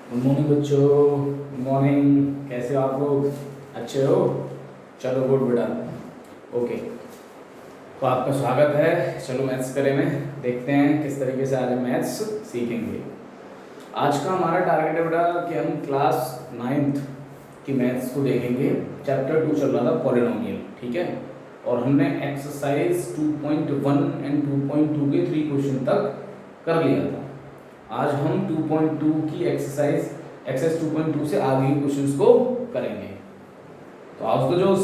Good morning बच्चों, good morning. कैसे हो आप लोग? अच्छे हो? चलो गुड बेटा। ओके, तो आपका स्वागत है। चलो मैथ्स करें में देखते हैं किस तरीके से आज हम मैथ्स सीखेंगे। आज का हमारा टारगेट है बेटा कि हम क्लास 9th की मैथ्स को देखेंगे। चैप्टर 2 चल रहा था पॉलिनोमियल, ठीक है। और हमने एक्सरसाइज 2.1 एंड 2.2 के 3 क्वेश्चन तक कर लिया था। आज हम 2.2 की एक्सरसाइज 2.2 से आगे के क्वेश्चंस को करेंगे। तो आज तो जोश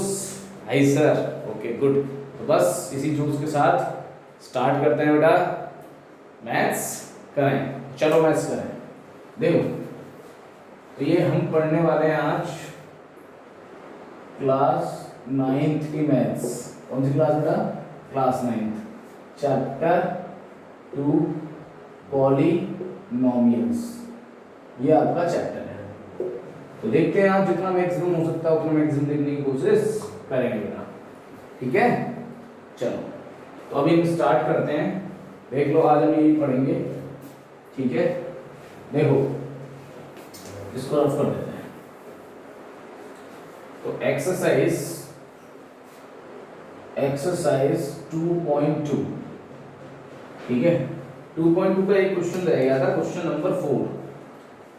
हाई सर। Okay good. तो बस इसी जोश के साथ स्टार्ट करते हैं बेटा। मैथ्स करें, चलो मैथ्स करें। देखो, तो ये हम पढ़ने वाले हैं आज क्लास 9th की मैथ्स। कौन सी क्लास बेटा? Class 9th, chapter 2 polynomials. ये आपका चैप्टर है। तो देखते हैं आप जितना मैक्सिमम हो सकता है उतना मैक्सिमम देखने की कोशिश करेंगे बेटा, ठीक है। चलो, तो अभी हम स्टार्ट करते हैं। देख लो, आज हम यही पढ़ेंगे, ठीक है। देखो, इसको रफ कर देते हैं। तो एक्सरसाइज 2.2, ठीक है। 2.2 का एक क्वेश्चन रह गया था, क्वेश्चन नंबर 4।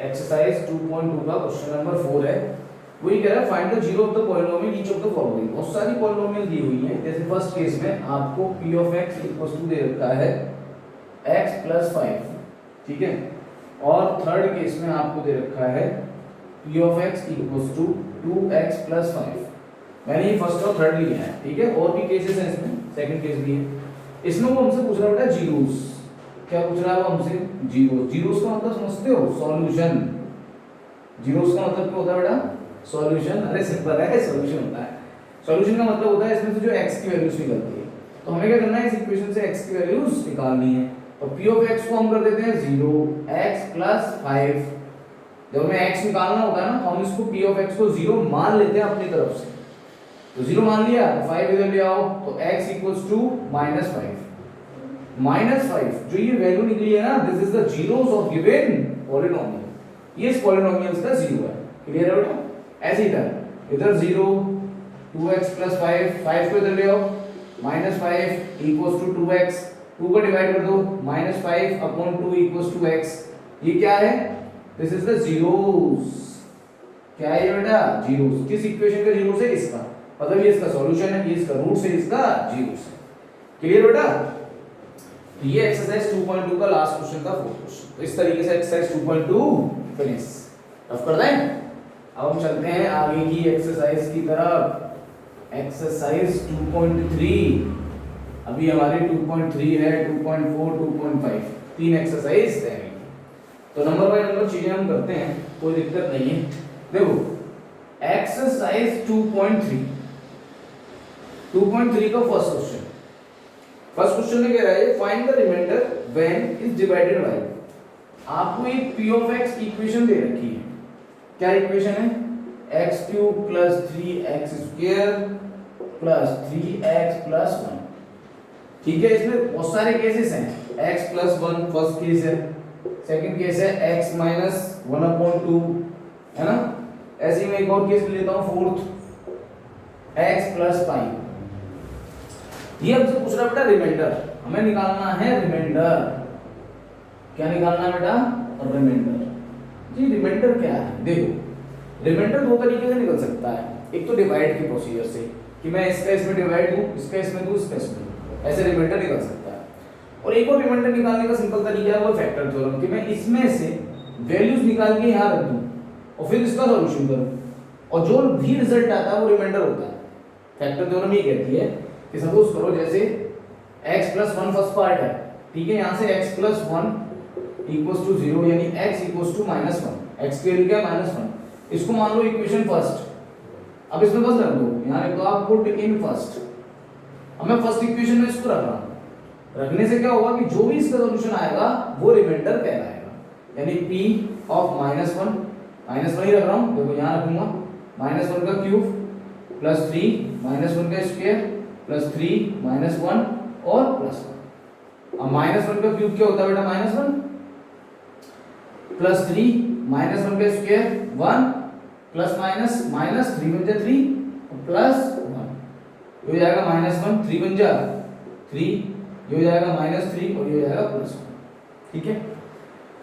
एक्सरसाइज 2.2 का क्वेश्चन नंबर 4 है। वही कह रहा है find the zero of the polynomial each of the following. बहुत सारी पॉलिनोमियल दी हुई हैं। जैसे फर्स्ट केस में आपको p of x equals to दे रखा है x प्लस 5, ठीक है। और थर्ड केस में आपको दे रखा है p of x equals to 2x plus 5। मैंने ये फर्स्ट और थर्ड लिया है, ठीक है। और भी केसेस हैं इसमें, सेकंड केस भी है। इसमें वो हमसे पूछ रहा है बेटा जीरोस। क्या पूछ रहा है वो हमसे? जीरोस। जीरोस का मतलब समझते हो? सॉल्यूशन। जीरोस का मतलब क्या होता है बेटा? सॉल्यूशन। अरे सिंपल है, सॉल्यूशन होता है। सॉल्यूशन का मतलब होता है इसमें से जो x की वैल्यूज निकलती है। तो हमें क्या करना है, इस इक्वेशन से x की वैल्यूज निकालनी है। तो p ऑफ x को हम कर देते हैं 0, x प्लस 5। जब हमें x निकालना होता है ना, तो हम इसको p ऑफ x को 0 मान लेते हैं अपनी तरफ से। तो 0 मान लिया तो 5 इधर ले आओ, तो x इक्वल्स टू -5। -5 जो ये वैल्यू निकली है ना, this is the zeros of given polynomial. ये इस पॉलिनोमियल्स का जीरो है। क्लियर है बेटा? ऐसे ही था, इधर 0, 2x प्लस 5, 5 को इधर ले आओ, -5 इक्वल्स टू 2x, 2 को डिवाइड कर दो, -5 अपॉन 2 इक्वल्स टू x। ये क्या है? This is the zeros. क्या है ये बेटा? जीरोस। किस इक्वेशन का जीरोस है? इसका। मतलब ये इसका सॉल्यूशन है, ये इसका रूट्स है, इसका जीरोस है। क्लियर बेटा? तो ये एक्सरसाइज 2.2 का लास्ट क्वेश्चन का फोर्थ क्वेश्चन। तो इस तरीके से एक्सरसाइज 2.2 फिनिश। रफ कर दें। अब हम चलते हैं आगे की एक्सरसाइज की तरफ। एक्सरसाइज 2.3। अभी हमारे 2.3 है, 2.4, 2.5, तीन एक्सरसाइज रहेंगी। तो नंबर बाय नंबर चीजें हम करते हैं, कोई दिक्कत नहीं है। देखो, एक्सरसाइज 2.3 का फर्स्ट क्वेश्चन। फर्स्ट क्वेश्चन में कह रहा है find the remainder when is divided by. आपको एक p ऑफ x की इक्वेशन दे रखी है। क्या इक्वेशन है? x³ plus 3x square plus 3x plus 1, ठीक है। इसमें बहुत सारे केसेस हैं। x प्लस 1 फर्स्ट केस है, सेकंड केस है x माइनस 1/2, है ना। ऐसे ही मैं एक और केस लेता हूं, फोर्थ, x प्लस 5। ये हमसे पूछ रहा है बेटा रिमाइंडर। हमें निकालना है रिमाइंडर। क्या निकालना है बेटा? रिमाइंडर। जी रिमाइंडर क्या है? देखो, रिमाइंडर दो तरीके से निकल सकता है। एक तो डिवाइड के प्रोसीजर से, कि मैं इसका इसमें डिवाइड दूं, इसका इसमें दूं, इसका इसमें दूं, ऐसे रिमाइंडर निकल सकता है। और एक और रिमाइंडर निकालने का सिंपल तरीका है वो फैक्टर थ्योरम, कि मैं इसमें से वैल्यूज निकाल के यहां रख दूं और फिर इसका सॉल्यूशन करूं, और जो भी रिजल्ट आता है वो रिमाइंडर होता है। फैक्टर थ्योरम ये कहती है कि सपोज करो जैसे x प्लस 1 फर्स्ट पार्ट है, ठीक है। यहां से x प्लस 1 इक्वल्स टू 0, यानी x इक्वल्स टू -1। x की वैल्यू क्या है? -1। इसको मान लो इक्वेशन फर्स्ट। अब इसमें बस रख दो, यहां लिख दो आप पुट इन फर्स्ट। अब मैं फर्स्ट इक्वेशन में इसको रख रहा हूं। रखने से क्या होगा कि जो भी इसका सॉल्यूशन आएगा वो रिमाइंडर कहलाएगा। यानी p ऑफ -1 ही रख रहा हूं। देखो यहां रखूंगा -1 का क्यूब प्लस 3 -1 का स्क्वायर प्लस 3 -1 और प्लस 1। अब -1 का क्यूब क्या होता है बेटा? -1 प्लस 3 माइनस 1 का स्क्वायर 1 प्लस माइनस माइनस 3 बन जा 3 प्लस 1 ये हो जाएगा -1 3 बन जा 3 ये हो जाएगा -3 और ये हो जाएगा +1 ठीक है।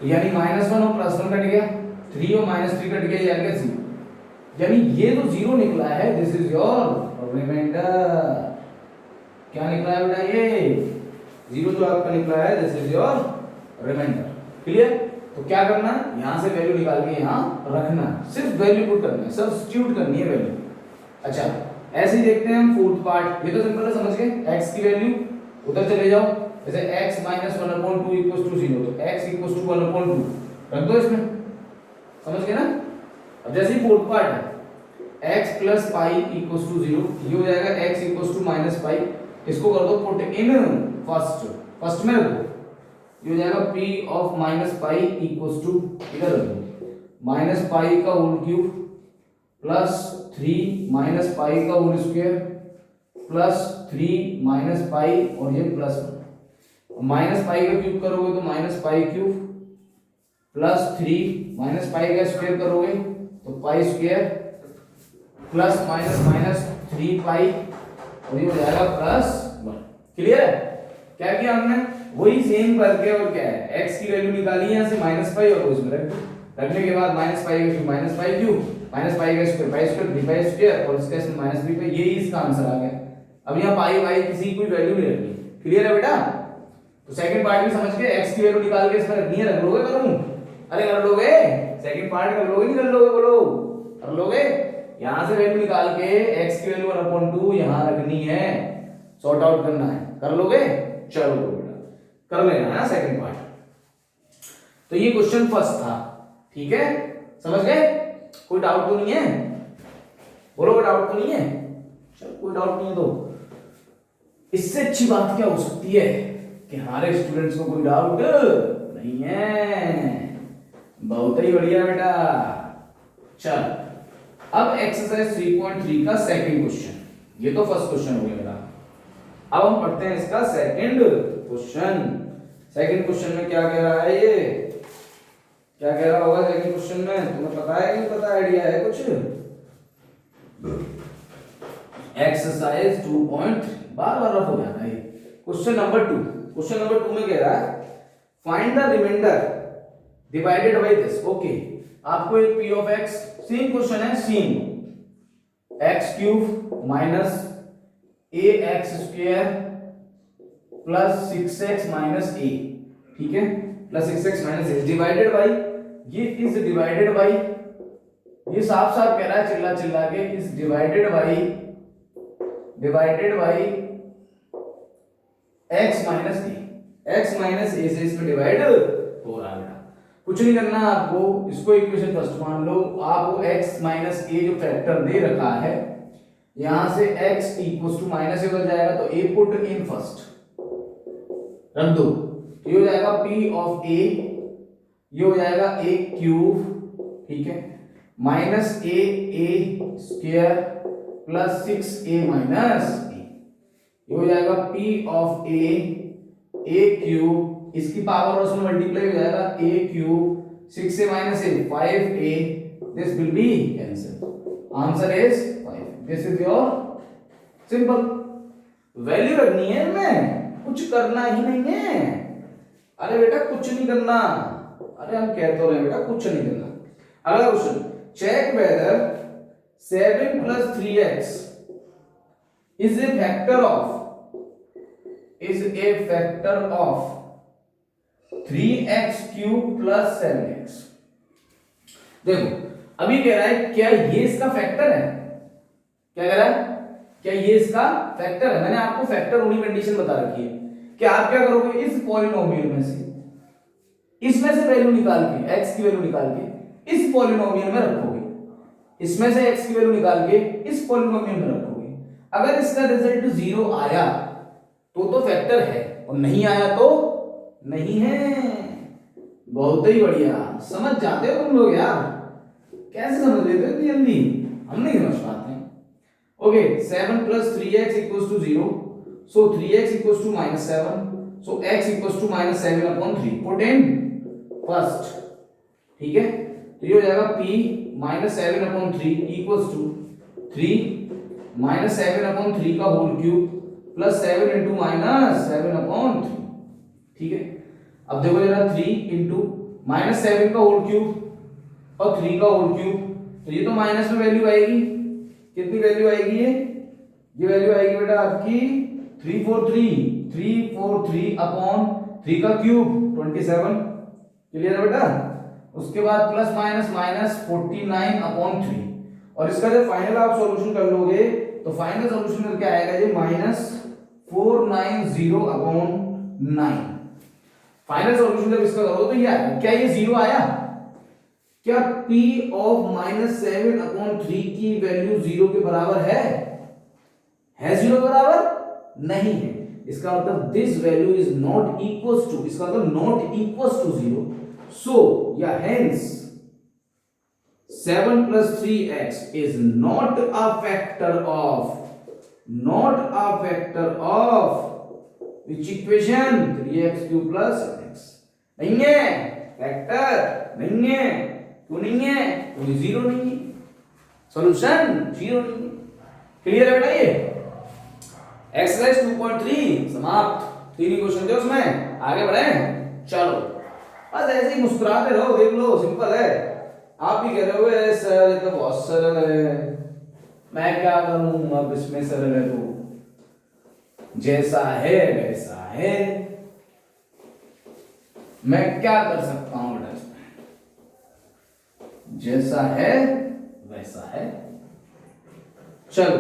यानी -1 और +1 कट गया 3 और -3 कट गया ये आ गया 0 यानी ये जो 0 निकला है दिस इज योर रिमाइंडर। क्या निकला है बेटा ये 0 जो आपका निकला है this is your remainder. Clear. तो क्या करना है यहां से वैल्यू निकाल के यहां रखना है सिर्फ वैल्यू पुट करनी है सब्स्टिट्यूट करनी है वैल्यू। अच्छा ऐसे ही देखते हैं हम फोर्थ पार्ट। ये तो सिंपल है समझ गए। x की वैल्यू उधर चले जाओ जैसे x - 1/2 = 0 तो x = 1/2 रख दो इसमें समझ गए ना। अब जैसे ही फोर्थ पार्ट है x + पाई = 0 ये हो जाएगा x = -पाई इसको कर दो पुट इन फर्स्ट में रख दो ये हो जाएगा p of -पाई = इधर रख दो -पाई का होल क्यूब प्लस 3 -पाई का होल स्क्वायर प्लस 3 पाई और ये +1 -पाई का क्यूब करोगे तो -पाई क्यूब प्लस 3 पाई का स्क्वायर करोगे तो पाई स्क्वायर प्लस माइनस 3 पाई और ये हो जाएगा +1। क्लियर है। क्या किया हमने वही सेम करके और क्या है x की वैल्यू निकाली यहां से -पाई और उसमें रख दो। रखने के बाद -पाई का क्यूब -पाई क्यूब -पाई का square pi square 3 pi square और इसका इसमें -3 पाई यही इसका आंसर आ गया। अब यहां पाई वाई किसी कोई वैल्यू नहीं रखनी। क्लियर है बेटा। तो सेकंड पार्ट भी समझ के x की वैल्यू निकाल के इसमें रखनी है। रख लोगे करूं अरे कर लोगे सेकंड पार्ट कर लोगे नहीं कर लोगे बोलो कर लोगे। यहां से वैल्यू निकाल के x की वैल्यू 1/2 यहां रखनी है सॉर्ट आउट करना है कर लोगे। चलो बेटा कर लेना है सेकंड पार्ट। तो ये क्वेश्चन फर्स्ट था ठीक है समझ गए। कोई डाउट तो नहीं है बोलो कोई डाउट तो नहीं है। चलो कोई डाउट नहीं है तो इससे अच्छी बात क्या हो सकती है कि हमारे स्टूडेंट्स को कोई डाउट नहीं है। बहुत ही बढ़िया बेटा। चल अब एक्सरसाइज 3.3 का सेकंड क्वेश्चन। ये तो फर्स्ट क्वेश्चन हो गया बेटा। अब हम पढ़ते हैं इसका सेकंड क्वेश्चन। सेकंड क्वेश्चन में क्या कह रहा है ये क्या कह रहा होगा सेकंड क्वेश्चन में तुम्हें पता है कि नहीं पता आइडिया है कुछ। एक्सरसाइज 2.3 बार बार रफ हो जाता है। क्वेश्चन नंबर 2 क्वेश्चन नंबर 2 में कह रहा है find the remainder divided by this. Okay आपको एक p of x same question है same x³ minus ax² plus 6x minus a ठीक है plus 6x minus a divided by ये इज डिवाइडेड बाय ये साफ साफ कह रहा है चिल्ला चिल्ला के is divided by x minus a से इसमें डिवाइड हो रहा है। कुछ नहीं करना आपको इसको इक्वेशन फर्स्ट मान लो। आपको x माइनस a जो फैक्टर दे रखा है यहां से x equals to minus a बन जाएगा तो a पुट इन फर्स्ट रख दो ये हो जाएगा p ऑफ a ये हो जाएगा a क्यूब ठीक है minus a square plus 6a minus a ये हो जाएगा p ऑफ a क्यूब इसकी पावर उसमें मल्टीप्लाई हो जाएगा a cube 6a minus a 5a this will be cancel answer is 5। This is your simple value रखनी है इनमें कुछ करना ही नहीं है। अरे बेटा कुछ नहीं करना अरे हम कहते हो रहे बेटा कुछ नहीं करना। अगला question check whether 7 plus 3x is a factor of 3x cube plus 7x। देखो अभी कह रहा है क्या ये इसका फैक्टर है। क्या कह रहा है क्या ये इसका फैक्टर है। मैंने आपको फैक्टर होने कंडीशन बता रखी है कि आप क्या करोगे इस पॉलिनोमियल में से इसमें से वैल्यू निकाल के x की वैल्यू निकाल के इस पॉलिनोमियल में रखोगे। इसमें से x की वैल्यू निकाल के इस पॉलिनोमियल में रखोगे। अगर इसका रिजल्ट 0 आया तो फैक्टर है और नहीं आया तो नहीं है। बहुत ही बढ़िया समझ जाते हो तुम लोग यार। कैसे समझ लेते हो इतनी जल्दी हम नहीं समझ पाते हैं। Okay 7 plus 3x equals to 0 so 3x equals to -7 so x equals to -7/3 put in first ठीक है तो ये हो जाएगा p minus 7/3 equals to 3 minus 7/3 का whole cube plus 7 into minus 7/3। ठीक है, अब देखो जरा 3 इंटू माइनस 7 का होल क्यूब और 3 का होल क्यूब, तो ये तो माइनस में वैल्यू आएगी। कितनी वैल्यू आएगी ये वैल्यू आएगी बेटा आपकी 343 अपॉन 3 का क्यूब 27। क्लियर है बेटा? उसके बाद प्लस माइनस माइनस 49 अपॉन 3, और इसका जब फाइनल आप सॉल्यूशन कर लोगे तो फाइनल सॉल्यूशन में क्या आएगा ये माइनस 490 अपॉन 9। फाइनल सॉल्यूशन जब इसका करोगे तो ये आएगा। क्या ये जीरो आया? क्या p ऑफ माइनस 7/3 की वैल्यू जीरो के बराबर है? जीरो बराबर नहीं है। इसका मतलब this value is not equals to, इसका मतलब not equals to zero. So या hence 7 plus 3x is not a factor of which equation? 3x cube plus 7x। नहीं है, फैक्टर नहीं है। क्यों नहीं है? क्योंकि जीरो नहीं है, सॉल्यूशन जीरो नहीं है। क्लियर है बेटा? ये एक्सरसाइज 2.3 समाप्त। 3 ही क्वेश्चन थे उसमें, आगे बढ़े। चलो बस ऐसे ही मुस्कुराते रहो, देख लो, सिंपल है। आप भी कह रहे हो सर ये तो बहुत सरल है, मैं क्या करूं, अब इसमें सरल है तो जैसा है वैसा है, मैं क्या कर सकता हूं बेटा इसमें, जैसा है वैसा है। चलो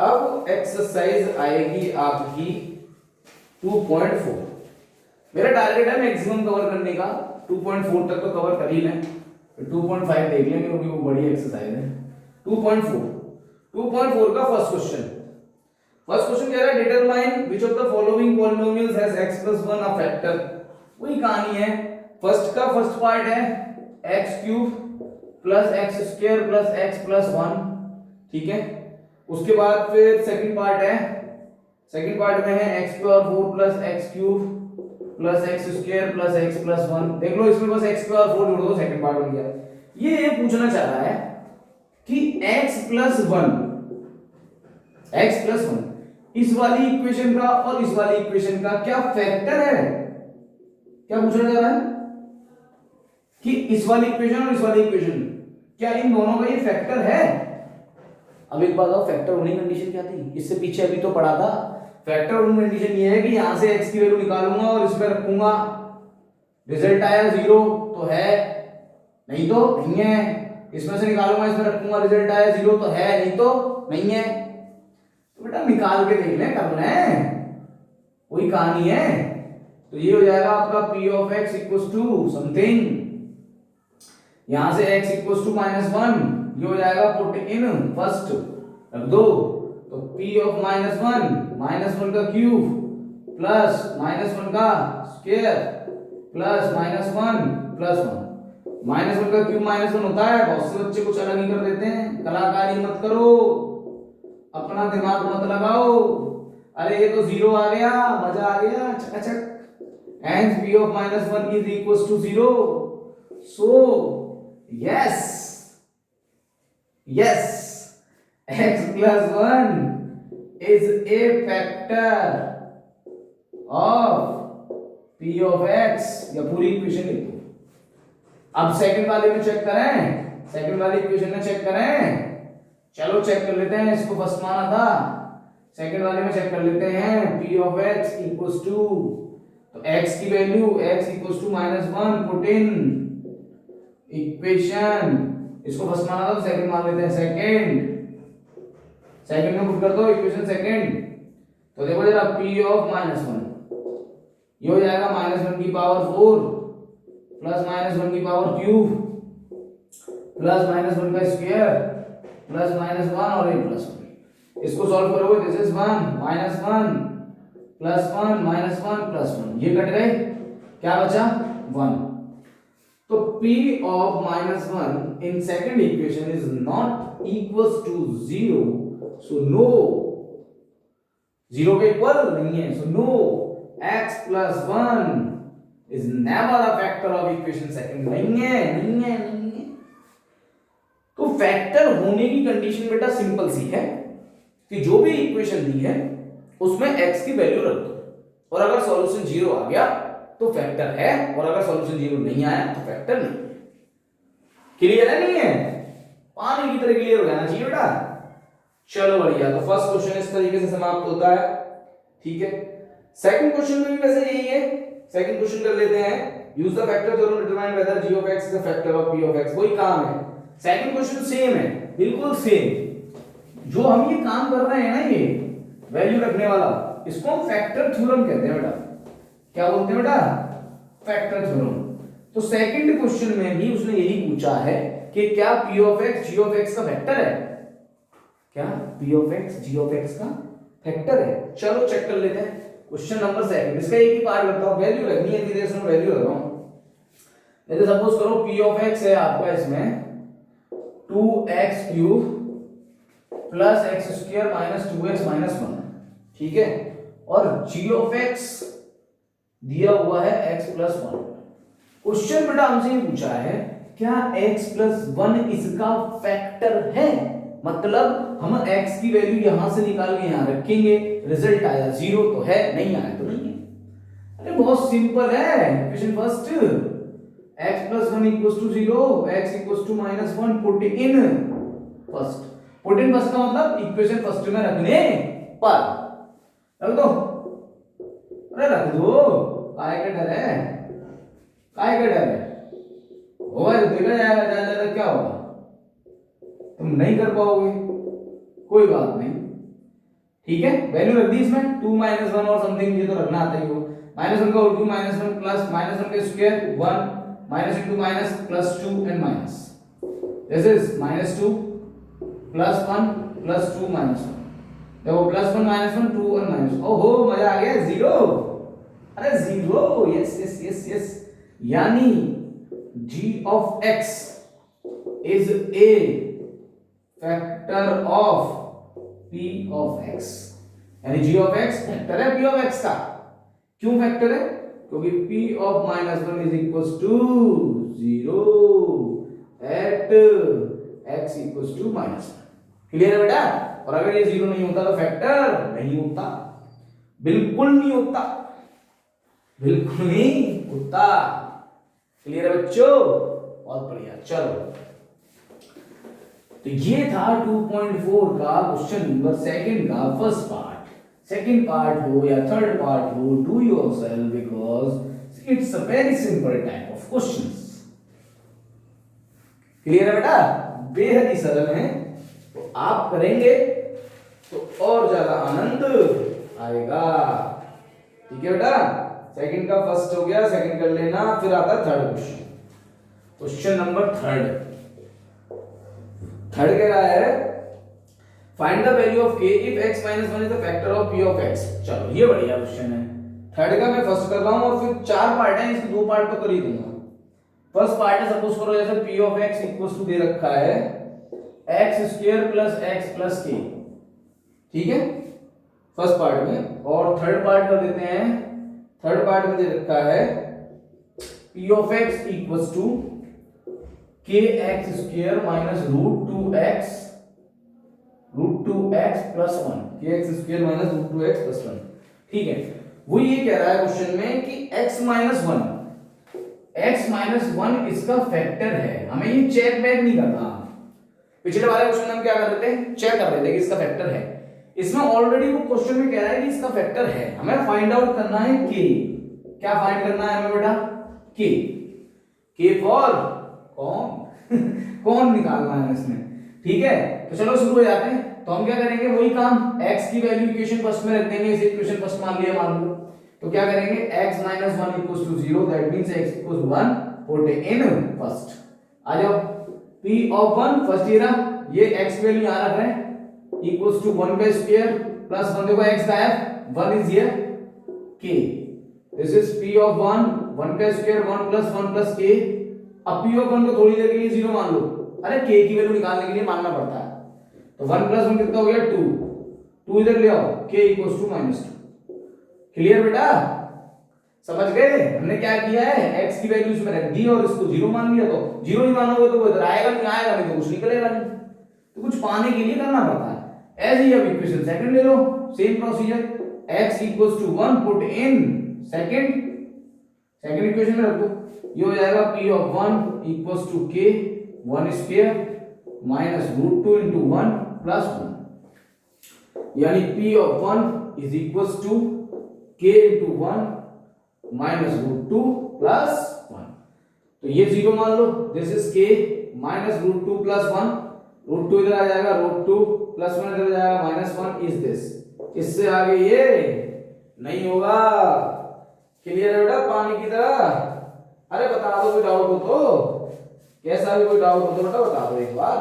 अब एक्सरसाइज आएगी आपकी 2.4। मेरा टारगेट है मैक्सिमम कवर करने का, 2.4 तक तो कवर कर ही लें, 2.5 देख लेंगे क्योंकि वो बड़ी एक्सरसाइज है। 2.4 का फर्स्ट क्वेश्चन कह रहा है determine which of the following polynomials has x + 1 a factor. वही कहानी है, फर्स्ट पार्ट है x³ plus x² plus x + 1। ठीक है, उसके बाद फिर सेकंड पार्ट में है x² plus x³ plus x² plus x + 1। देख लो इसमें बस x² 4 जोड़ दो, सेकंड पार्ट बन गया। ये पूछना चाह रहा है कि x + 1 इस वाली इक्वेशन का और इस वाली इक्वेशन का क्या फैक्टर है। क्या पूछना चाह रहा है कि इस वाली इक्वेशन और इस वाली इक्वेशन क्या इन दोनों का ये फैक्टर है। अब एक बात और, फैक्टर होने की कंडीशन क्या थी, इससे पीछे अभी तो पढ़ा था। फैक्टर होने की कंडीशन ये है कि यहां से x की वैल्यू निकालूंगा और इसमें रखूंगा, रिजल्ट आया 0 तो है, नहीं तो नहीं है। इसमें से निकालूंगा, इसमें रखूंगा, रिजल्ट आया 0 तो है, नहीं तो नहीं है। तो बेटा निकाल के देख ले, कर ले, वही कहानी है। तो ये हो जाएगा आपका p of x equals to something, यहां से x equals to -1, ये हो जाएगा पुट इन फर्स्ट, रख दो। तो p of -1 का क्यूब प्लस -1 का स्क्वायर प्लस -1 प्लस 1। -1 का क्यूब -1 होता है, बहुत से बच्चे कुछ अलग ही कर देते हैं। कलाकारी मत करो, अपना दिमाग मत लगाओ। अरे ये तो 0 आ गया, मजा आ गया, चकाचक। hence p of -1 is equals to 0। so yes x + 1 is a factor of p of x। या पूरी इक्वेशन लिखो। अब सेकंड वाले में चेक करें, सेकंड वाली इक्वेशन में चेक करें। चलो चेक कर लेते हैं, इसको फर्स्ट माना था, सेकंड वाले में चेक कर लेते हैं। p of x equals to, तो x की value x equals to -1 put in equation, इसको फर्स्ट माना था तो सेकंड मान लेते हैं। सेकंड में पुट कर दो इक्वेशन सेकंड। तो देखो जरा p of -1 ये हो जाएगा -1 की पावर 4 प्लस -1 की पावर क्यूब प्लस -1 का स्क्वायर प्लस -1 और ये प्लस 1। इसको सॉल्व करोगे, दिस इज 1 -1 प्लस 1 -1 प्लस 1, ये कट गए, क्या बचा 1। तो p of -1 in second equation is not equals to 0, so no, 0 के इक्वल नहीं है, so no x + 1 is never a factor of equation second. नहीं है। तो फैक्टर होने की कंडीशन बेटा सिंपल सी है कि जो भी इक्वेशन दी है उसमें x की वैल्यू रख दो, और अगर सॉल्यूशन जीरो आ गया तो फैक्टर है, और अगर सॉल्यूशन जीरो नहीं आया तो फैक्टर नहीं। क्लियर है नहीं है? पानी की तरह क्लियर हो जाना चाहिए बेटा। चलो बढ़िया, तो फर्स्ट क्वेश्चन इस तरीके से समाप्त होता है। ठीक है, सेकंड क्वेश्चन में भी वैसे यही है। सेकंड क्वेश्चन कर लेते हैं, use the factor theorem determine whether g of x is a factor of p of x। वही काम है, सेकंड क्वेश्चन सेम है, बिल्कुल सेम। जो हम ये काम कर रहे हैं ना, ये वैल्यू रखने वाला, इसको हम फैक्टर थ्योरम कहते हैं बेटा। क्या बोलते हैं बेटा? Factor theorem. तो सेकंड क्वेश्चन में भी उसने यही पूछा है कि क्या p of x g of x का फैक्टर है? क्या p of x g of x का फैक्टर है? चलो चेक कर लेते हैं। क्वेश्चन नंबर सेकंड, इसका एक ही पार्ट करता हूं, वैल्यू रखनी है, धीरे से वैल्यू लगा हूं। जैसे सपोज करो p of x है आपका इसमें 2x cube plus x square minus 2x minus 1, ठीक है, और g of x दिया हुआ है x प्लस 1। क्वेश्चन बेटा हमसे ये पूछा है क्या x प्लस 1 इसका फैक्टर है? मतलब हम x की वैल्यू यहां से निकाल के यहां रखेंगे, रिजल्ट आया जीरो तो है, नहीं आया तो नहीं है। अरे बहुत सिंपल है equation first, x plus 1 equals to 0, x equals to minus 1, put in first. Put in first का मतलब इक्वेशन फर्स्ट में रखने पर। रख दो, अरे रख दो, काय का डर है? काय का डर है? होगा तो देखा जाएगा, ज्यादा ज्यादा क्या होगा, तुम नहीं कर पाओगे, कोई बात नहीं। ठीक है, वैल्यू रख दी इसमें 2 माइनस 1 और समथिंग, ये तो रखना आता ही हो। माइनस 1 का whole cube minus 1 plus minus 1 का square 1 minus into minus plus 2 and minus, this is minus 2 plus 1 plus 2 minus 1। देखो प्लस 1 माइनस 1 2 और माइनस, ओहो मजा आ गया, जीरो। अरे zero, yes yes yes yes, यानी g of x is a factor of p of x, यानी g of x factor है p of x का। क्यों फैक्टर है? क्योंकि p of minus 1 is equals to 0 at x equals to minus 1। Clear है बेटा? और अगर ये जीरो नहीं होता तो फैक्टर नहीं होता, बिल्कुल नहीं होता, बिल्कुल नहीं होता। क्लियर है बच्चों? बहुत बढ़िया। चलो, तो ये था 2.4 का क्वेश्चन नंबर सेकंड का फर्स्ट पार्ट। सेकंड पार्ट हो या थर्ड पार्ट हो, do yourself, because it's a very simple type of questions. Clear है बेटा? बेहद ही सरल है, तो आप करेंगे तो और ज्यादा आनंद आएगा। ठीक है बेटा? सेकंड का फर्स्ट हो गया, सेकंड कर लेना, फिर आता third question. Question number third कह रहा है find the value of k if x minus 1 is the factor of p of x। चलो ये बढ़िया क्वेश्चन है। थर्ड का मैं फर्स्ट कर रहा हूं, और फिर चार पार्ट है, इसके दो पार्ट तो कर ही दूंगा। फर्स्ट पार्ट है, सपोज करो जैसे p of x equals to दे रखा है x square plus x plus k, ठीक है, फर्स्ट पार्ट में। और थर्ड पार्ट कर देते हैं, थर्ड पार्ट में दे रखा है p of x equals to kx square minus root two x plus 1, kx square minus root two x plus 1। ठीक है, वो ये कह रहा है क्वेश्चन में कि x माइनस 1 इसका फैक्टर है। हमें ये चेक बैक नहीं करना। पिछले वाले क्वेश्चन में हम क्या कर रहे थे? चेक कर रहे थे कि इसका फैक्टर है। इसमें ऑलरेडी वो क्वेश्चन में कह रहा है कि इसका फैक्टर है, हमें फाइंड आउट करना है k। क्या फाइंड करना है हमें बेटा? k फॉर कौन कौन निकालना है इसमें। ठीक है, तो चलो शुरू हो जाते हैं। तो हम क्या करेंगे, वही काम, x की वैल्यू इक्वेशन फर्स्ट में रख देंगे। इसे इक्वेशन फर्स्ट मान लिया, मान लो, तो क्या करेंगे, x minus 1 equals to 0, that means x equals to 1, put in first। आ जाओ, p of 1 फर्स्ट ये रहा, ये x वैल्यू यहां रख रहे हैं, equals to 1 का स्क्वायर प्लस 1, देखो x गायब, 1 is here, k, this is p of 1, 1 का स्क्वायर 1 plus k। अब p of 1 को थोड़ी देर के लिए 0 मान लो, अरे k की वैल्यू निकालने के लिए मानना पड़ता है। तो 1 plus 1 कितना हो गया? 2 इधर ले आओ, k equals to -2। क्लियर बेटा? समझ गए? हमने क्या किया है, x की वैल्यू इसमें रख दी और इसको 0 मान लिया। तो 0 नहीं मानोगे तो वो इधर आएगा नहीं तो कुछ निकलेगा नहीं। तो कुछ पाने के लिए करना पड़ता है। एज ही अब इक्वेशन सेकंड ले लो, same procedure, x equals to 1 put in second equation में रख दो। ये हो जाएगा p of 1 equals to k 1 square minus √2 into 1 plus 1, यानी p of 1 is equals to k into 1 minus √2 plus 1। तो ये 0 मान लो, this is k minus √2 plus 1, √2 इधर आ जाएगा, √2 प्लस 1 इधर आ जाएगा, माइनस 1 इज दिस। इससे आगे ये नहीं होगा। क्लियर है बेटा? पानी की तरह। अरे बता दो, कोई डाउट हो तो, कैसा भी कोई डाउट हो तो बेटा बता दो एक बार।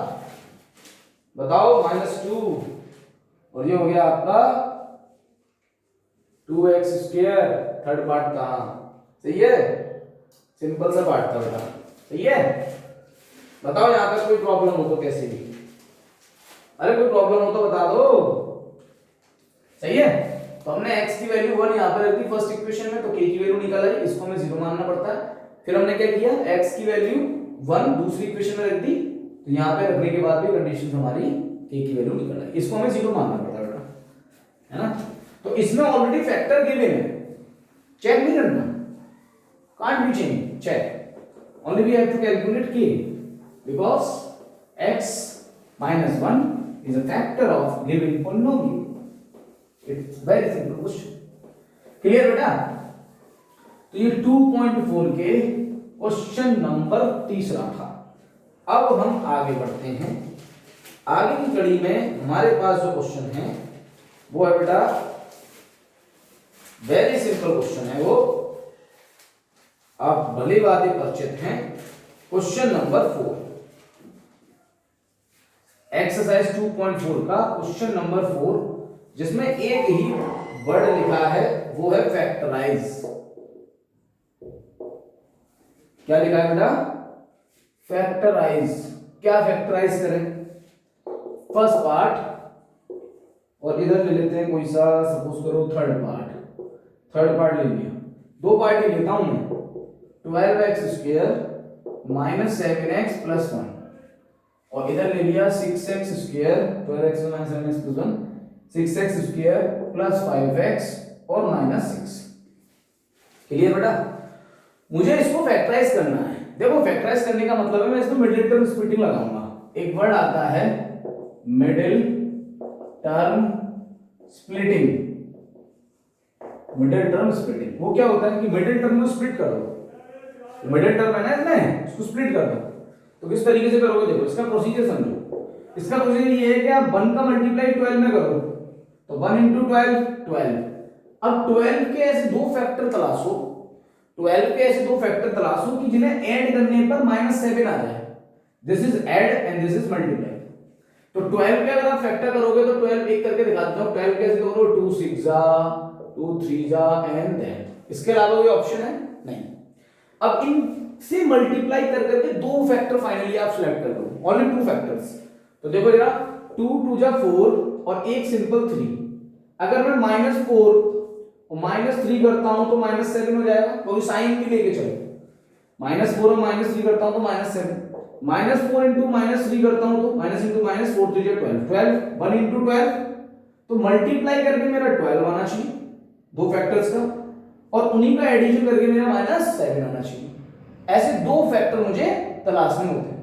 बताओ, -2 और ये हो गया आपका 2x स्क्वायर, थर्ड पार्ट था। सही है, सिंपल सा पार्ट था बेटा। सही है, बताओ यहां तक कोई प्रॉब्लम हो तो कैसे भी। अरे कोई प्रॉब्लम हो तो बता दो। सही है, तो हमने x की वैल्यू 1 यहां पर रख दी फर्स्ट इक्वेशन में, तो k की वैल्यू निकल आई, इसको हमें 0 मानना पड़ता है। फिर हमने क्या किया, x की वैल्यू 1 दूसरी इक्वेशन में रख दी, तो यहां पे रखने के बाद भी कंडीशन हमारी k की वैल्यू निकल आई, इसको हमें 0 मानना पड़ता है बेटा, है ना। तो इसमें ऑलरेडी फैक्टर गिवन है, चेक नहीं करना, can't be change, check only we have to calculate k because x minus 1 is a factor of given polynomial. It's very simple question. Clear बेटा? तो ये 2.4 के क्वेश्चन नंबर तीसरा था। अब हम आगे बढ़ते हैं। आगे की कड़ी में हमारे पास जो क्वेश्चन है वो है बेटा वेरी सिंपल क्वेश्चन है, वो आप भली बात परिचित हैं। क्वेश्चन नंबर 4, एक्सरसाइज 2.4 का क्वेश्चन नंबर 4, जिसमें एक ही वर्ड लिखा है, वो है फैक्टराइज। क्या लिखा है बेटा? फैक्टराइज। क्या फैक्टराइज करें? फर्स्ट पार्ट और इधर ले लेते हैं कोई सा, सपोज करो थर्ड पार्ट ले लिया। दो पार्ट ही लेता हूं मैं, 12x square minus 7x plus 1, और इधर ले लिया 6x square, 12x minus 7x plus 1, 6x square plus 5x और माइनस 6। क्लियर बेटा? मुझे इसको फैक्टराइज करना है। देखो फैक्टराइज करने का मतलब है मैं इसमें मिडिल टर्म स्प्लिटिंग लगाऊंगा। एक वर्ड आता है middle term splitting. Middle term splitting वो क्या होता है कि मिडिल टर्म को स्प्लिट कर दो। मिडिल टर्म है ना इसमें, इसको स्प्लिट कर दो। तो किस तरीके से करोगे? देखो इसका प्रोसीजर समझो। इसका प्रोसीजर ये है कि आप 1 का मल्टीप्लाई 12 में करो, तो 1 into 12 12। अब 12 के ऐसे दो फैक्टर तलाशो, 12 के ऐसे दो फैक्टर तलाशो कि जिन्हें ऐड करने पर -7 आ जाए। This is add and this is multiply. तो 12 के अगर आप फैक्टर करोगे तो 12 एक करके दिखा देता हूं। 12 कैसे करो? 2 6 जा, 2 3 जा एंड देन। इसके अलावा कोई ऑप्शन है? नहीं। अब इन से मल्टीप्लाई कर करके दो फैक्टर फाइनली आप सिलेक्ट कर दो, ओनली 2 फैक्टर्स। तो देखो जरा, 2 2 जा 4 और एक सिंपल 3। अगर मैं -4 और -3 करता हूं तो -7 हो जाएगा, क्योंकि साइन भी लेके चलो। -4 और -3 करता हूं तो -7, -4 into -3 करता हूं तो -4 3 जा 12, 12 1 into 12। तो मल्टीप्लाई करके मेरा 12 आना चाहिए दो फैक्टर्स का, और उन्हीं का एडिशन करके मेरा -7 आना चाहिए। ऐसे दो फैक्टर मुझे तलाशने होते हैं।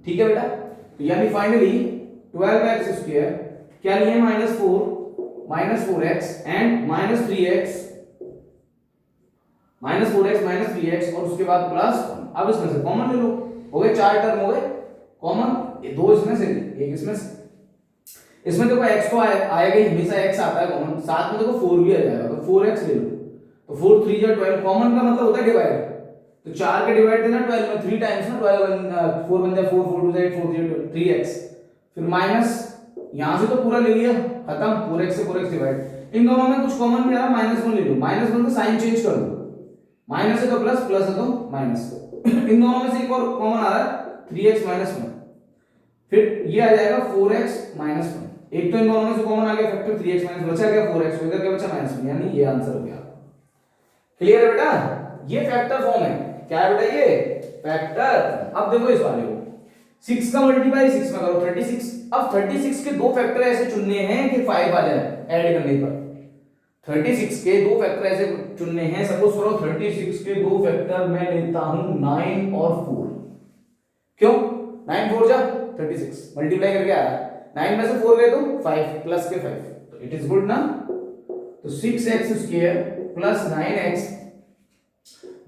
ठीक है बेटा? तो यानी फाइनली 12x स्क्वायर क्या लिए? -4x and -3x, -4x -3x और उसके बाद +1। अब इसमें से कॉमन ले लो, हो गए 4 टर्म हो गए कॉमन, दो इसमें से एक इसमें से। इसमें देखो x तो आएगा ही, हमेशा x आता है कॉमन, साथ में देखो 4 भी आ जाएगा, तो 4x ले लो। तो 4 3 जा 12, कॉमन का मतलब होता है डिवाइड। तो 4 के डिवाइड देना 12 में, 3 टाइम्स ना, 12 4 बन जाए 4 4 2 8 4 0 3x, फिर माइनस यहां से तो पूरा ले लिया खत्म, 4x से 4x डिवाइड। इन दोनों में कुछ कॉमन भी आ रहा है, -1 ले लो। -1 का साइन चेंज कर दो, माइनस है तो प्लस, प्लस है तो माइनस। इन दोनों में से एक और कॉमन आ रहा है 3x -1, फिर ये आ जाएगा 4x -1। एक तो इन दोनों में से कॉमन आ गया फैक्टर 3x बचा क्या 4x, इधर क्या बचा -1, यानी ये आंसर हो गया। क्लियर है बेटा, ये फैक्टर फॉर्म है। क्या है बेटा, ये फैक्टर। अब देखो इस वाले को 6 का मल्टीप्लाई 6 में करो 36। अब 36 के दो फैक्टर ऐसे चुनने हैं कि 5 आ जाए ऐड करने पर। 36 के दो फैक्टर ऐसे चुनने हैं, सपोज करो 36 के दो फैक्टर मैं लेता हूं 9 और 4। क्यों? 9 4 जा 36 मल्टीप्लाई करके आ रहा है, 9 में से 4 गए तो 5 प्लस के 5, तो इट इज गुड ना। तो 6x square plus 9x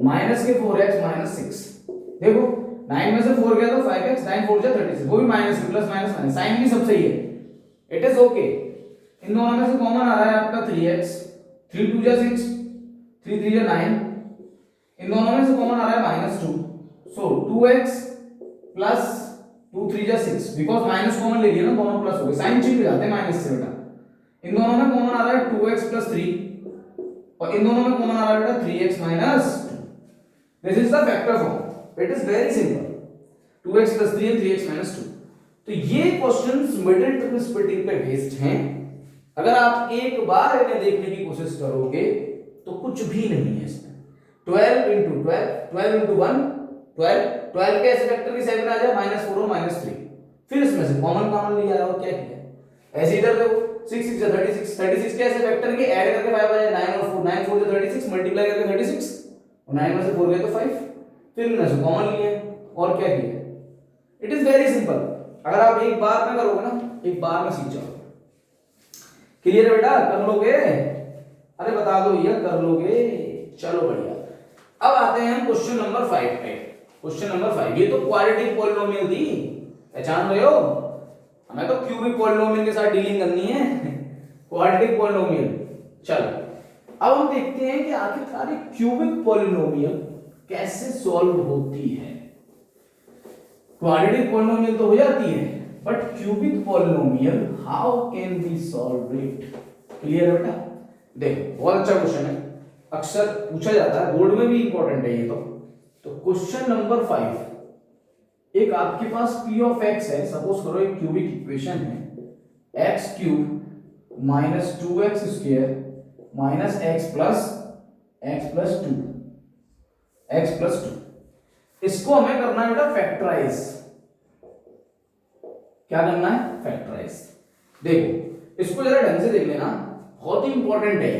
minus के 4x माइनस 6। देखो 9 में से 4 गया तो 5x, 9 4 जा 36, वो भी minus plus minus minus, sign भी सब सही है, इट इज ओके। इन दोनों में से कॉमन आ रहा है आपका 3x, 3 2 जा 6, 3 3 जा 9, इन दोनों में से कॉमन आ रहा है -2, सो 2x प्लस 2 3 जा 6, बिकॉज माइनस कॉमन ले लिया ना, दोनों प्लस हो गए, साइन चेंज हो जाते हैं माइनस से बेटा। इन दोनों में कॉमन आ रहा है 2x प्लस 3, और इन दोनों में कॉमन आ रहा है बेटा 3x minus 2। This is the factor form, it is very simple, 2x plus 3 and 3x minus 2। तो ये क्वेश्चंस मिडिल टर्म स्प्लिटिंग पे बेस्ड हैं। अगर आप एक बार इन्हें देखने की कोशिश करोगे तो कुछ भी नहीं है इसमें। 12 into 12, 12 into 1 12, 12 के ऐसे फैक्टर की 7 आ जाए -4 और -3, फिर इसमें से कॉमन लिया और क्या किया, ऐसे इधर देखो 6 6 36, 36 के ऐसे फैक्टर की ऐड करके 5 आ जाए 9 और 4, 9 4 36 मल्टीप्लाई करके 36, और 9 में से 4 गए तो 5, फिर इनमें से कॉमन लिए और क्या किया। इट इज वेरी सिंपल, अगर आप एक बार में करोगे ना, एक बार में सीख जाओगे। क्लियर है बेटा, कर लोगे? अरे बता दो भैया, कर लोगे? चलो बढ़िया। अब आते हैं हम क्वेश्चन नंबर 5 पे। क्वेश्चन नंबर 5, ये तो क्वाड्रेटिक पॉलिनोमियल थी, पहचान रहे हो? हमें तो क्यूबिक पॉलिनोमियल के साथ डीलिंग करनी है, क्वाड्रेटिक पॉलिनोमियल। चलो अब हम देखते हैं कि आखिरकार क्यूबिक पॉलिनोमियल कैसे सॉल्व होती है। क्वाड्रेटिक पॉलिनोमियल तो हो जाती है, but cubic polynomial how can we solve it? Clear है बेटा? देखो बहुत अच्छा क्वेश्चन है, अक्सर पूछा जाता है, बोर्ड में भी इंपॉर्टेंट है ये तो क्वेश्चन नंबर 5, एक आपके पास p ऑफ x है, सपोज करो एक क्यूबिक इक्वेशन है x cube minus 2x square minus x plus 2, इसको हमें करना है बेटा फैक्टराइज। क्या करना है? फैक्टराइज। देखो इसको जरा ढंग से देख लेना, बहुत ही इंपॉर्टेंट है,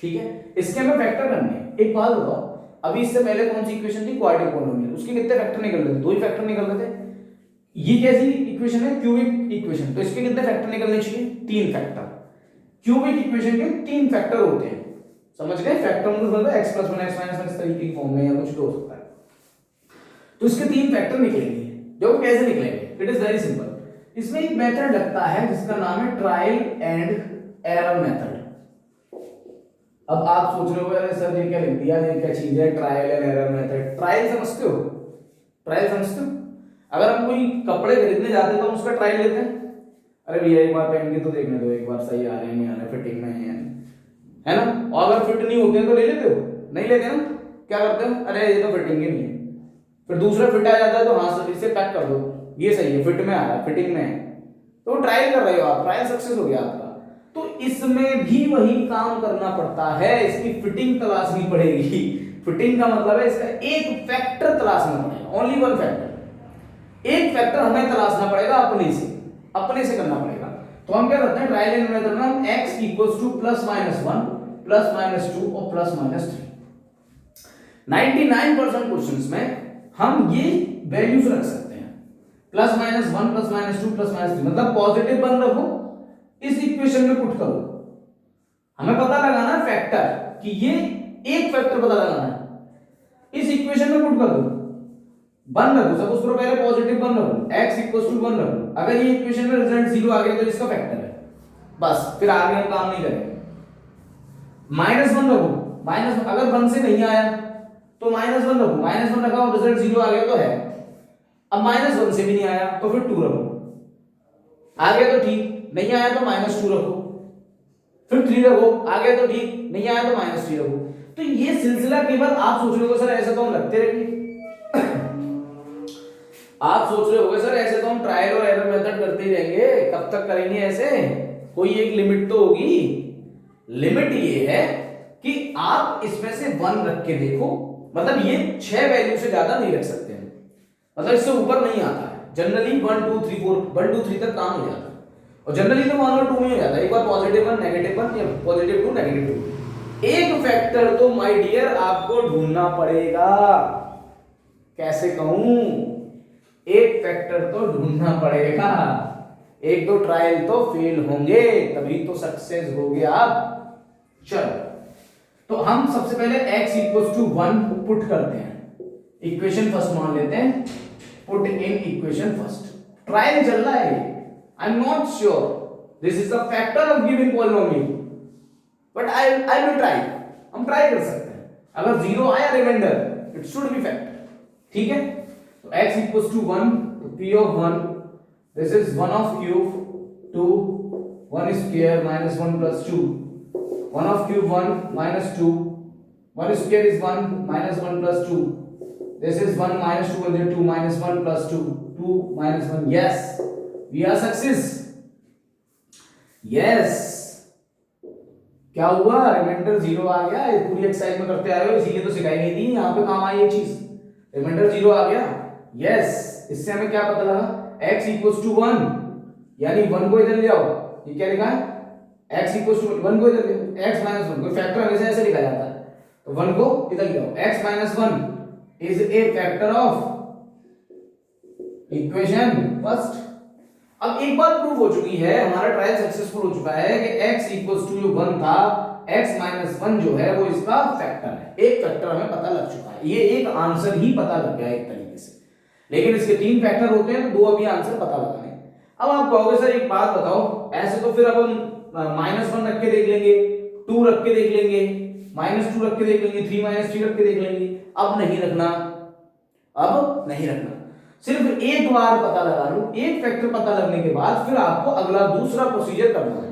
ठीक है? इसके हमें फैक्टर करने हैं। एक बात बताओ, अभी इससे पहले कौन सी इक्वेशन थी? क्वाड्रेटिक पॉलिनोमियल, उसके कितने फैक्टर निकल रहे थे? 2 ही फैक्टर निकल रहे थे। ये कैसी इक्वेशन है? क्यूबिक इक्वेशन, तो इसके कितने फैक्टर निकलने चाहिए? 3 फैक्टर। क्यूबिक इक्वेशन के 3 फैक्टर होते हैं, समझ गए? फैक्टर मतलब x + 1 x - 1 इस तरीके की फॉर्म में या कुछ भी हो सकता है। तो इसके 3 फैक्टर निकलेंगे, जो कैसे निकलेंगे? It is very simple. इसमें एक मेथड लगता है जिसका नाम है ट्रायल एंड एरर मेथड। अब आप सोच रहे हो अरे सर ये क्या लिख दिया, ये क्या चीज है trial and error method? Trial समझते हो? ट्रायल समझते हो? अगर हम कोई कपड़े खरीदने जाते हैं तो हम उसका ट्रायल लेते हैं, अरे भैया एक बार पहन के तो देखने दो, एक बार सही आ रहे हैं नहीं आ रहे, फिटिंग में है ना? और अगर फिट नहीं होते हैं तो ले लेते हो? नहीं लेते ना? क्या करते हो? अरे ये तो फिटिंग ही नहीं है। फिर दूसरा फिट आ जाता है तो हाँ सर इसे पैक कर दो, ये सही है, फिट में आ रहा है, फिटिंग में है, तो ट्रायल कर रहे हो आप, ट्रायल सक्सेस हो गया आपका। तो इसमें भी वही काम करना पड़ता है, इसकी फिटिंग तलाशनी पड़ेगी। फिटिंग का मतलब है इसका एक फैक्टर तलाशना पड़ेगा, ओनली वन फैक्टर। एक फैक्टर हमें तलाशना पड़ेगा अपने से करना पड़ेगा। तो हम क्या करते हैं ट्रायल एंड मेथड में, हम x = +-1 +-2 और +-3। 99% क्वेश्चंस में हम ये वैल्यूज रख सकते हैं, +-1 +-2 +-3, मतलब पॉजिटिव वन रखो, इस इक्वेशन में पुट करो। हमें पता लगाना है फैक्टर, कि ये एक फैक्टर पता लगाना है, इस इक्वेशन में पुट कर दो। 1 रखो, सपोज करो पहले पॉजिटिव 1 रखो, x = 1 रखो। अगर ये इक्वेशन में रिजल्ट 0 आ गया तो इसका फैक्टर है, बस फिर आगे हम काम नहीं करेंगे। -1 रखो, अगर 1 से नहीं आया तो -1 रखो, -1 रखा और रिजल्ट 0 आ गया तो है। अब -1 से भी नहीं आया तो फिर 2 रखो, आ गया तो ठीक, नहीं आया तो -2 रखो, फिर 3 रखो, आ गया तो ठीक, नहीं आया तो -3 रखो। तो ये सिलसिला कई बार आप सोच रहे हो सर ऐसे तो हम रखते रहेंगे आप सोच रहे होगे सर ऐसे तो हम ट्रायल और एरर मेथड करते ही रहेंगे, कब तक करेंगे ऐसे? कोई एक लिमिट तो होगी। लिमिट ये है कि आप इसमें से 1 रख के देखो, मतलब ये 6 वैल्यू से ज्यादा नहीं रख सकते हैं, मतलब इससे ऊपर नहीं आता है। जनरली 1 2 3 4 1 2 3 तक काम हो जाता है, और जनरली तो 1 और 2 में हो जाता है, एक बार पॉजिटिव 1 नेगेटिव 1 या पॉजिटिव 2 नेगेटिव 2। एक फैक्टर तो माय डियर आपको ढूंढना पड़ेगा। कैसे कहूं, एक फैक्टर तो ढूंढना पड़ेगा, एक दो ट्रायल तो फेल होंगे, तभी तो सक्सेस हो गया। आप चलो, तो हम सबसे पहले x इक्वल्स टू 1 पुट करते हैं, इक्वेशन फर्स्ट मान लेते हैं, put in equation first. Trial चल रहा है, I am not sure this is the factor of given polynomial, but I will try, हम ट्राई कर सकते हैं। अगर 0 आया remainder, it should be factor, ठीक है। तो x इक्वल्स टू 1, तो p of 1, this is 1 of cube 2 1 square minus 1 plus 2, 1 of cube 1 minus 2, 1 square is 1 minus 1 plus 2, this is 1 minus 2 and 2 minus 1 plus 2, 2 minus 1, yes we are success, yes। क्या हुआ, reminder 0 आ गया, ये पूरी exercise में करते आ रहे हो, इसीलिए तो सिखाई गई थी, यहाँ पे काम आई ये चीज, रिमाइंडर 0 आ गया, यस। इससे हमें क्या पता लगा, x इक्वल्स टू 1, यानी 1 को इधर ले आओ, ये क्या लिखा है, x इक्वल्स टू 1 को इधर ले, x माइनस 1, कोई फैक्टर हमेशा ऐसे लिखा जाता है, तो 1 को इधर ले आओ, x minus 1 is a factor of equation first. अब एक बात प्रूव हो चुकी है, हमारा ट्रायल सक्सेसफुल हो चुका है कि x इक्वल्स टू जो 1 था, x माइनस 1 जो है वो इसका फैक्टर है, एक फैक्टर हमें पता लग चुका है, ये एक आंसर ही पता लग गया एक तरीके से, लेकिन इसके 3 फैक्टर होते हैं, तो 2 अभी आंसर पता लगाने। अब आप कहोगे सर एक बात बताओ, ऐसे तो फिर अब हम -1 रख के देख लेंगे, 2 रख के देख लेंगे, -2 रख के देख लेंगे, 3 -3 रख के देख लेंगे, अब नहीं रखना, अब नहीं रखना, सिर्फ एक बार पता लगा लो, एक फैक्टर पता लगने के बाद फिर आपको अगला दूसरा प्रोसीजर करना है,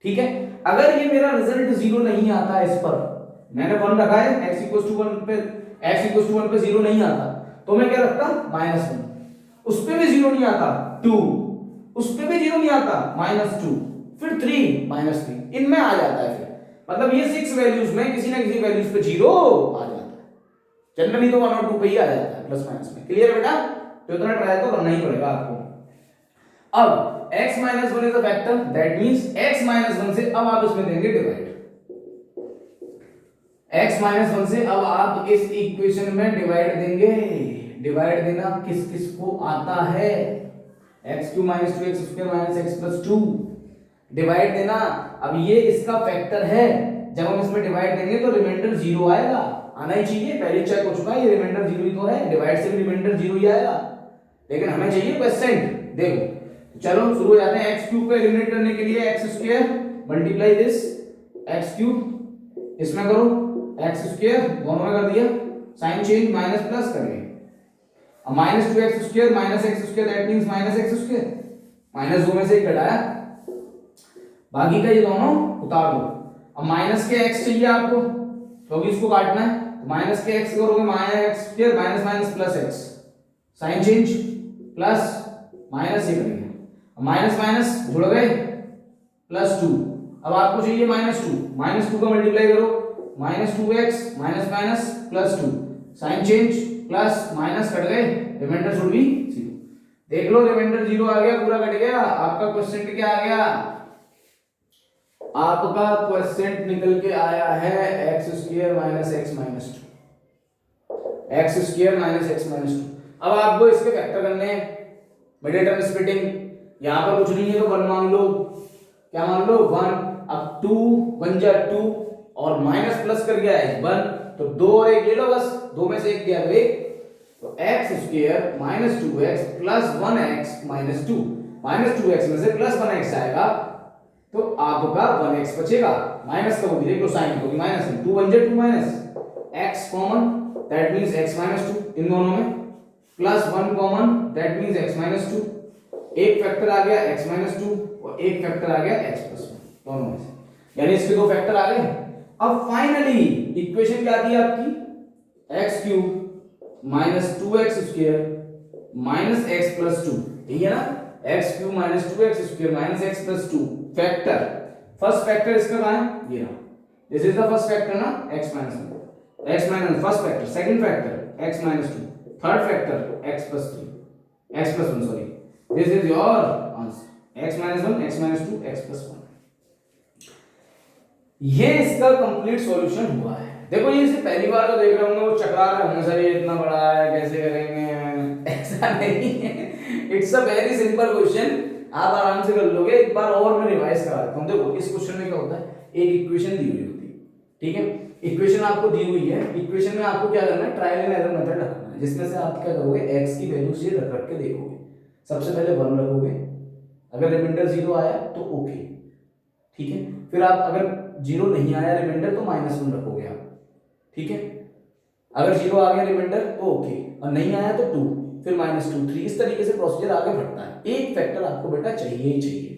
ठीक है। अगर ये मेरा रिजल्ट 0 नहीं आता इस पर, मैंने 1 रखा है, x इक्वल्स टू 1 पे, x इक्वल्स टू 1 पे 0 नहीं आता, तो मैं क्या रखता, -1, उस पे भी 0 नहीं आता, 2, उस पे भी 0 नहीं आता, -2, फिर 3, -3, इनमें आ जाता है फिर, मतलब ये 6 वैल्यूज में किसी ना किसी वैल्यूज पे 0 आ जाता है, जनरली तो 1 और 2 पे ही आ जाता है, प्लस माइनस में। क्लियर बेटा, तो इतना ट्राई तो करना ही पड़ेगा आपको। अब x minus 1 is a factor, that means x minus 1 से अब आप इसमें देंगे डिवाइड, x माइनस 1 से अब आप इस इक्वेशन में डिवाइड देंगे, डिवाइड देना किस किस को आता है, x Q minus 2x square minus x plus 2, divide देना। अब ये इसका फैक्टर है, जब हम इसमें डिवाइड देंगे तो रिमाइंडर 0 आएगा, आना ही चाहिए, पहले चेक हो चुका है, ये रिमाइंडर 0 ही तो है, डिवाइड से भी रिमाइंडर 0 ही आएगा, लेकिन हमें चाहिए परसेंट। देखो चलो शुरू हो जाते हैं, x क्यूब को एलिमिनेट करने के लिए x square multiply this x cube, इसमें करो x स्क्वायर, दोनों में कर दिया, साइन चेंज, माइनस प्लस कर गए, अब -2x square minus x square, that means -x square, -2 में से एक घटाया, बाकी का ये दोनों उतार दो। अब माइनस के x चाहिए आपको, क्योंकि इसको काटना है, तो माइनस के x करोगे -x square minus minus plus x, sign change plus minus, ये करेंगे, माइनस माइनस जुड़ गए, +2, अब आपको चाहिए -2 का मल्टीप्लाई करो, -2x minus minus +2, sign change plus minus cut गए, रिमाइंडर शुड बी 0। देख लो रिमाइंडर 0 आ गया, पूरा कट गया, आपका क्वेश्चन क्या आ गया, आपका क्वेश्चन निकल के आया है x square minus x minus 2, x square minus x minus 2। अब आपको इसके फैक्टर करने हैं, मिडिल टर्म स्प्लिटिंग, यहां पर कुछ नहीं है तो 1 मान लो, क्या मान लो 1, अब 2 1 जा 2 और माइनस प्लस कर गया है 1, तो 2 और 1 ले लो बस, 2 में से 1 गया तो 1, तो x square minus 2x plus 1x minus 2, minus 2x में से प्लस 1x आएगा, तो आपका 1x बचेगा, माइनस का वो भी देख लो, साइन होगी माइनस, 2 1 जा 2 minus x common, that means x minus 2 इन दोनों में, plus 1 common, that means x minus 2, एक फैक्टर आ गया x माइनस 2 और एक फैक्टर आ गया x प्लस 1, दोनों में से, यानी इसके 2 फैक्टर आ गए। अब फाइनली इक्वेशन क्या दी आपकी, x cube minus 2x square minus x plus 2, यही है ना, x cube minus 2x square minus x plus 2 factor, first factor इसका कहां है, ये रहा, this is the first factor ना, x minus 1, x minus first factor, second factor x minus 2, third factor x plus 3, x plus 1 sorry, this is your answer, x minus 1, x minus 2, x plus 1। ये इसका complete solution हुआ है। देखो ये इसे पहली बार तो देख रहे होंगे, वो चकरा रहे होंगे सर ये इतना बड़ा है कैसे करेंगे, ऐसा नहीं है, it's a very simple question, आप आराम से कर लोगे। एक बार और मैं रिवाइज करा देता हूं। देखो इस क्वेश्चन में क्या होता है, एक इक्वेशन दी हुई होती है, ठीक है, इक्वेशन आपको दी हुई है, इक्वेशन में आपको क्या करना है, ट्रायल एंड एरर मेथड रखना है, जिसमें से आप क्या करोगे, x की वैल्यू से रख रख के देखोगे। सबसे पहले 1 रखोगे, अगर रिमाइंडर 0 आया तो ओके, ठीक है, फिर आप अगर 0 नहीं आया रिमाइंडर तो -1 रखोगे आप, ठीक है, अगर 0 आ गया रिमाइंडर तो ओके, और नहीं आया तो 2, फिर -2, 3, इस तरीके से प्रोसीजर आगे बढ़ता है। एक फैक्टर आपको बेटा चाहिए ही चाहिए।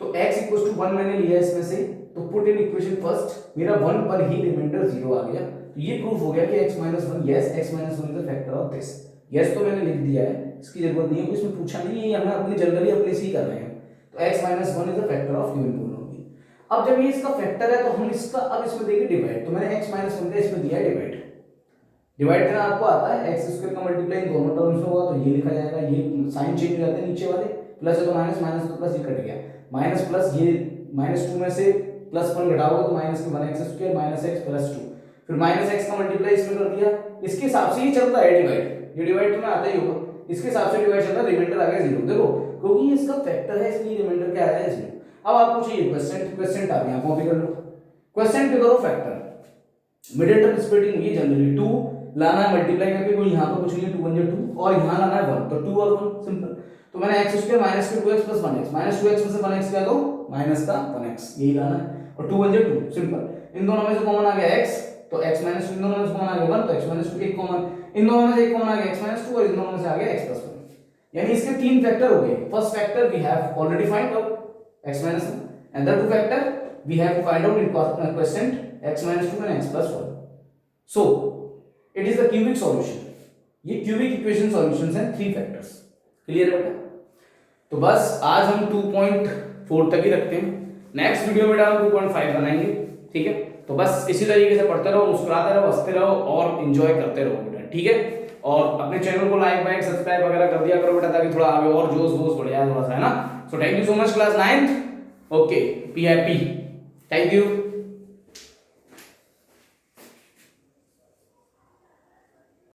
तो x = 1 मैंने लिया इसमें से, तो पुट इन इक्वेशन फर्स्ट, मेरा 1 पर ही रिमाइंडर 0 आ गया, तो ये प्रूफ हो गया कि x - 1, yes x - 1 is the factor of this. Yes तो मैंने लिख दिया है, इसकी जरूरत नहीं है, इसमें पूछा नहीं है, हमें अपने जनरली अपने से ही कर रहे हैं। तो x - 1 is the factor of given polynomial. अब जब ये इसका फैक्टर है तो हम इसका अब इसमें देंगे डिवाइड। तो मैंने x - 1 का इसमें दिया है डिवाइड। डिवाइड करना आपको आता है, x² का मल्टीप्लाई इन दोनों टर्म्स में हुआ तो ये लिखा जाएगा, ये साइन चेंज हो जाते हैं नीचे वाले, प्लस है तो माइनस, माइनस तो प्लस, ये कट गया, माइनस प्लस, ये -2 में से +1 घटाओगे तो -1x² -x + 2, फिर -x का मल्टीप्लाई इसमें कर दिया, इसके हिसाब से ये चलता है डिवाइड, ये डिवाइड तो में आता ही होगा, इसके हिसाब से डिवाइड चलता है, रिमाइंडर आ गया 0। देखो क्योंकि ये इसका फैक्टर है इसलिए रिमाइंडर क्या आया है 0। अब आपको चाहिए क्वेश्चन आ गया, कॉपी कर लो, क्वेश्चन पे करो फैक्टर, मिडिल टर्म स्प्लिटिंग हुई है जनरली, 2 लाना है मल्टीप्लाई करके, कोई यहाँ पर कुछ नहीं है, 2 1 2, और यहाँ लाना है 1, तो 2 और 1 सिंपल। तो मैंने x² - 2x + 1x, -2x में से 1x क्या दो, माइनस का 1x, यही लाना है, और 2 1 2 सिंपल। इन दोनों में से कॉमन आ गया x, तो x - 2, इन दोनों में से कॉमन आ गया 1, तो x - 2 एक कॉमन, इन दोनों में से एक कॉमन आ गया x - 2, और इन दोनों में से आ गया x + 1, यानी इसके 3 फैक्टर हो गए। First factor we have already find out x - 1, and the two factor we have to find out in question x - 2 and x + 1। So it is the cubic solution। ये cubic equation solutions हैं 3 factors। Clear है बेटा? तो बस आज हम 2.4 तक ही रखते हैं, नेक्स्ट वीडियो में हम 2.5 बनाएंगे, ठीक है। तो बस इसी तरीके से पढ़ते रहो, मुस्कुराते रहो, हंसते रहो और एंजॉय करते रहो बेटा, ठीक है। और अपने चैनल को लाइक सब्सक्राइब वगैरह कर दिया करो बेटा, ताकि थोड़ा आगे और जोश बढ़ जाए थोड़ा सा, है ना। So thank you so much class 9th, okay, P happy, thank you.